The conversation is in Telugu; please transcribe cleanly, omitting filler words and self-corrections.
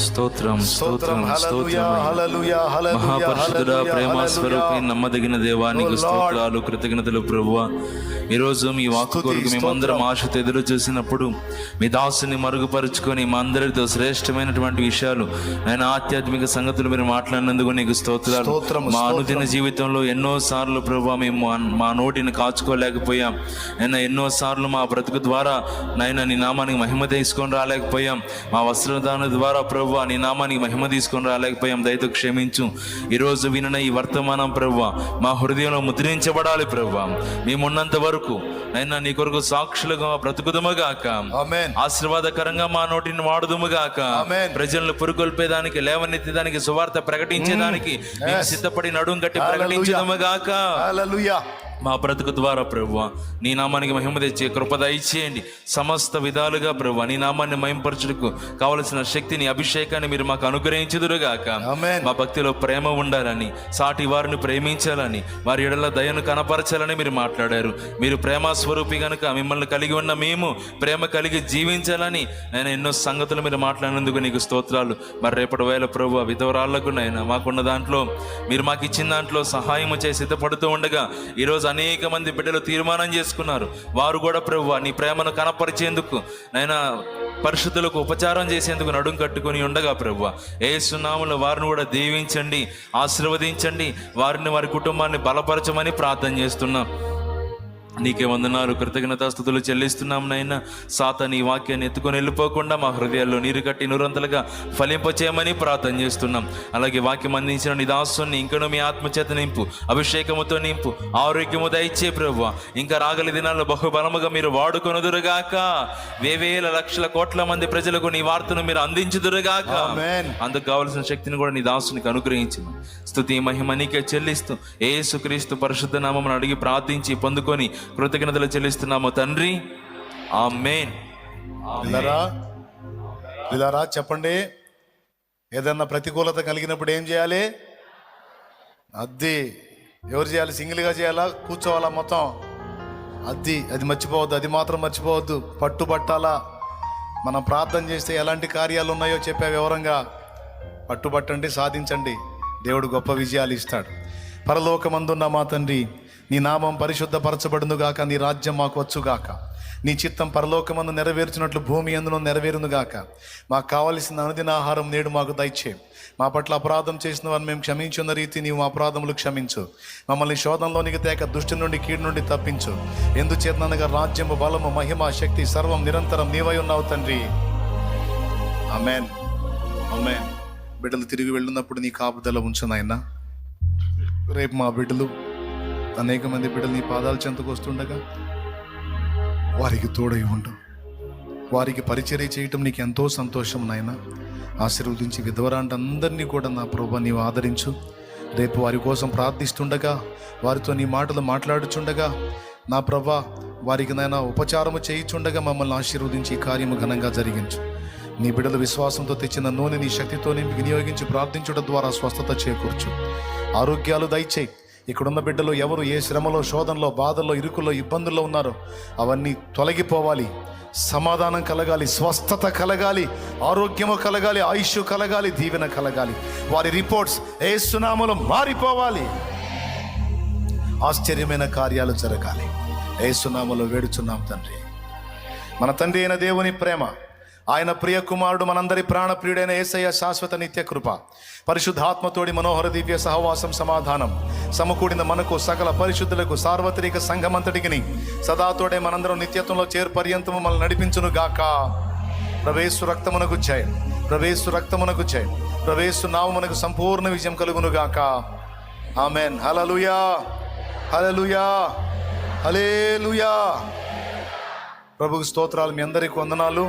స్తోత్రం స్తోత్రం స్తోత్రం. మహాపరిశుద్ధుడా, ప్రేమ స్వరూపి, నమ్మదగిన దేవానికి స్తోత్రాలు, కృతజ్ఞతలు ప్రభువా. ఈరోజు మీ వాక్కు కొరకు మేమందరం ఆశతో ఎదురు చూసినప్పుడు మీ దాసుని మరుగుపరుచుకొని మా అందరితో శ్రేష్టమైనటువంటి విషయాలు, నేను ఆధ్యాత్మిక సంగతులు మీరు మాట్లాడినందుకు నీకు స్తోత్రాలు. మా అనుదిన జీవితంలో ఎన్నో సార్లు ప్రభువా మేము మా నోటిని కాచుకోలేకపోయాం. నేను ఎన్నో సార్లు మా బ్రతుకు ద్వారా నైనా నీ నామానికి మహిమ తీసుకొని రాలేకపోయాం. మా వస్త్రదాన ద్వారా ప్రభువా నీ నామానికి మహిమ తీసుకొని రాలేకపోయాం. దయతో క్షమించు. ఈరోజు వినిన ఈ వర్తమానం ప్రభువా మా హృదయంలో ముద్రించబడాలి ప్రభువా. మేమున్నంత వరకు అయినా నీ కొరకు సాక్షులుగా బ్రతుకుదుముగాక. ఆశీర్వాదకరంగా మా నోటిని వాడుదుముగాక. ప్రజలను పురుకొల్పేదానికి, లేవనెత్తేదానికి, సువార్త ప్రకటించేదానికి మేము సిద్ధపడి నడుం కట్టి ప్రకటించదుముగాక. మా బ్రతుకు ద్వారా ప్రభువా నీ నామానికి మహిమ తెచ్చే కృప దయచేయండి. సమస్త విధాలుగా ప్రభువా నీ నామాన్ని మహిమపరచుటకు కావలసిన శక్తిని, అభిషేకాన్ని మీరు మాకు అనుగ్రహించుదురుగాక. మా భక్తిలో ప్రేమ ఉండాలని, సాటి వారిని ప్రేమించాలని, వారి ఎడల దయను కనపరచాలని మీరు మాట్లాడారు. మీరు ప్రేమ స్వరూపి కనుక మిమ్మల్ని కలిగి ఉన్న మేము ప్రేమ కలిగి జీవించాలని నేను ఎన్నో సంగతులు మీరు మాట్లాడినందుకు నీకు స్తోత్రాలు. మరి రేపటి వేళ ప్రభువా విధవరాళ్లకు నైనా మాకున్న దాంట్లో మీరు మాకు ఇచ్చిన దాంట్లో సహాయం చేసి సిద్ధపడుతూ ఉండగా ఈరోజు అనేక మంది బిడ్డలు తీర్మానం చేసుకున్నారు. వారు కూడా ప్రభువా నీ ప్రేమను కనపరిచేందుకు నైనా పరిశుద్ధులకు ఉపచారం చేసేందుకు నడుం కట్టుకొని ఉండగా ప్రభువా యేసు నామములో వారిని కూడా దీవించండి, ఆశీర్వదించండి. వారిని, వారి కుటుంబాన్ని బలపరచమని ప్రార్థన చేస్తున్నాం. నీకే వందనాలు, కృతజ్ఞతాస్తుతులు చెల్లిస్తున్నాం నైనా. సాతాను ఈ వాక్యాన్ని ఎత్తుకొని వెళ్ళిపోకుండా మా హృదయాల్లో నీరు కట్టి నూరంతలుగా ఫలింపచేయమని ప్రార్థన చేస్తున్నాం. అలాగే వాక్యం అందించిన నీ దాసుని ఇంకనూ మీ ఆత్మచేత నింపు, అభిషేకముతో నింపు, ఆరోగ్యము దయచే ప్రభువా. ఇంకా రాగలి దినాల్లో బహుబలముగా మీరు వాడుకొనుదురుగాక. వేవేల లక్షల కోట్ల మంది ప్రజలకు నీ వార్తను మీరు అందించుదురుగాక. అందుకు కావలసిన శక్తిని కూడా నీ దాసునికి అనుగ్రహించు. స్తుతి మహిమ నీకే చెల్లిస్తూ యేసుక్రీస్తు పరిశుద్ధ నామమును అడిగి ప్రార్థించి పొందుకొని కృతజ్ఞతలు చెల్లిస్తున్నాము తండ్రి. ఆమేన్. పిల్లరా చెప్పండి, ఏదన్నా ప్రతికూలత కలిగినప్పుడు ఏం చేయాలి? ఎవరు చేయాలి? సింగిల్గా చేయాలా? కూర్చోవాలా? మొత్తం అది మర్చిపోవద్దు. అది మాత్రం మర్చిపోవద్దు. పట్టుబట్టాలా. మనం ప్రార్థన చేస్తే ఎలాంటి కార్యాలు ఉన్నాయో చెప్పే వివరంగా పట్టుబట్టండి, సాధించండి. దేవుడు గొప్ప విజయాలు ఇస్తాడు. పరలోకమందున్న మా తండ్రి, నీ నామం పరిశుద్ధపరచబడునుగాక. నీ రాజ్యం మాకు వచ్చుగాక. నీ చిత్తం పరలోకమందు నెరవేర్చినట్లు భూమి యందును నెరవేరునుగాక. మాకు కావలసిన అనుదిన ఆహారం నేడు మాకు దయచేయి. మా పట్ల అపరాధం చేసిన వారిని మేము క్షమించున్న రీతి నీవు మా అపరాధములు క్షమించు. మమ్మల్ని శోధనలోనికి తేక దుష్టి నుండి, కీడు నుండి తప్పించు. ఎందుచేతనగా రాజ్యము, బలము, మహిమ, శక్తి సర్వం నిరంతరం నీవై ఉన్నావు తండ్రి. ఆమేన్. ఆమేన్. బిడ్డలు తిరిగి వెళ్ళినప్పుడు నీ కాపుదల ఉంచు నాయనా. రేపు మా బిడ్డలు అనేక మంది బిడ్డలు నీ పాదాల చెంతకు వస్తుండగా వారికి తోడై ఉండు. వారికి పరిచర్య చేయటం నీకు ఎంతో సంతోషం నాయన. ఆశీర్వదించి విధవరాంటందరినీ కూడా నా ప్రభువా నీవు ఆదరించు. రేపు వారి కోసం ప్రార్థిస్తుండగా, వారితో నీ మాటలు మాట్లాడుచుండగా నా ప్రభువా వారికి నాయన ఉపచారము చేయిచుండగా మమ్మల్ని ఆశీర్వదించి ఈ కార్యము ఘనంగా జరిగించు. నీ బిడ్డలు విశ్వాసంతో తెచ్చిన నూనె నీ శక్తితో నింపి వినియోగించి ప్రార్థించడం ద్వారా స్వస్థత చేకూర్చు. ఆరోగ్యాలు దయచేయి. ఇక్కడున్న బిడ్డలు ఎవరు ఏ శ్రమలో, శోధనలో, బాధల్లో, ఇరుకుల్లో, ఇబ్బందుల్లో ఉన్నారో అవన్నీ తొలగిపోవాలి. సమాధానం కలగాలి, స్వస్థత కలగాలి, ఆరోగ్యము కలగాలి, ఆయుష్ కలగాలి, దీవెన కలగాలి. వారి రిపోర్ట్స్ యేసు నామములో మారిపోవాలి. ఆశ్చర్యమైన కార్యాలు జరగాలి. యేసు నామములో వేడుచున్నాం తండ్రి. మన తండ్రి అయిన దేవుని ప్రేమ, ఆయన ప్రియ కుమారుడు, మనందరి ప్రాణప్రియుడైన యేసయ్య శాశ్వత నిత్య కృప, పరిశుద్ధాత్మతోడి మనోహర దివ్య సహవాసం, సమాధానం సమకూడిన మనకు, సకల పరిశుద్ధులకు, సార్వత్రిక సంఘమంతటికి సదాతోడే మనందరం నిత్యత్వంలో చేర్పర్యంతము మనల్ని నడిపించును గాక. ప్రవేశు రక్తమునకు జయం, ప్రవేశు రక్తమునకు జయం, ప్రవేశు నామమునకు సంపూర్ణ విజయం కలుగును గాక. ఆమేన్. హల్లెలూయా, హల్లెలూయా, హల్లెలూయా. ప్రభువుకి స్తోత్రాలు. మీ అందరికీ వందనాలు.